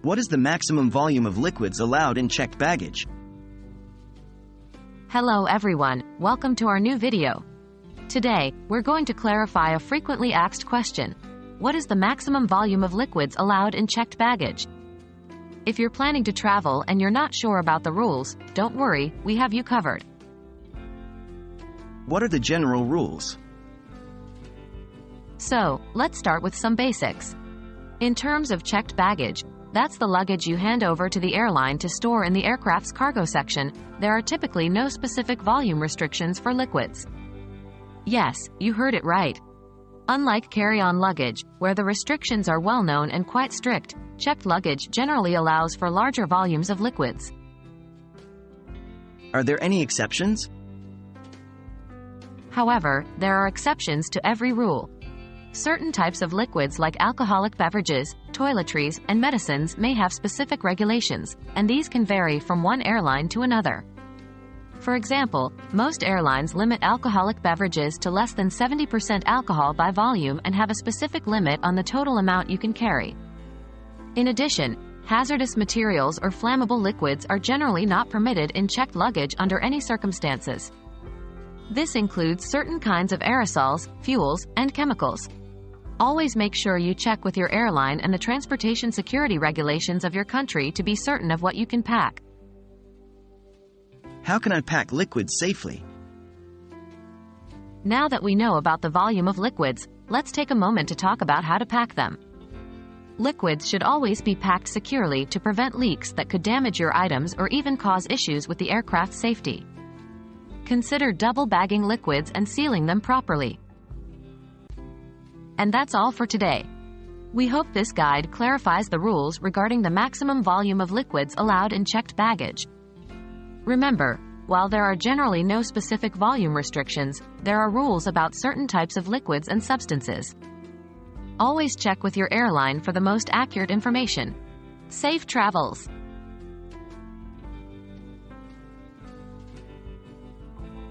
What is the maximum volume of liquids allowed in checked baggage? Hello everyone, welcome to our new video. Today, we're going to clarify a frequently asked question. What is the maximum volume of liquids allowed in checked baggage? If you're planning to travel and you're not sure about the rules, don't worry, we have you covered. What are the general rules? So, let's start with some basics. In terms of checked baggage, that's the luggage you hand over to the airline to store in the aircraft's cargo section. There are typically no specific volume restrictions for liquids. Yes, you heard it right. Unlike carry-on luggage, where the restrictions are well known and quite strict, checked luggage generally allows for larger volumes of liquids. Are there any exceptions? However, there are exceptions to every rule. Certain types of liquids like alcoholic beverages, toiletries, and medicines may have specific regulations, and these can vary from one airline to another. For example, most airlines limit alcoholic beverages to less than 70% alcohol by volume and have a specific limit on the total amount you can carry. In addition, hazardous materials or flammable liquids are generally not permitted in checked luggage under any circumstances. This includes certain kinds of aerosols, fuels, and chemicals. Always make sure you check with your airline and the transportation security regulations of your country to be certain of what you can pack. How can I pack liquids safely? Now that we know about the volume of liquids, let's take a moment to talk about how to pack them. Liquids should always be packed securely to prevent leaks that could damage your items or even cause issues with the aircraft's safety. Consider double bagging liquids and sealing them properly. And that's all for today. We hope this guide clarifies the rules regarding the maximum volume of liquids allowed in checked baggage. Remember, while there are generally no specific volume restrictions, there are rules about certain types of liquids and substances. Always check with your airline for the most accurate information. Safe travels!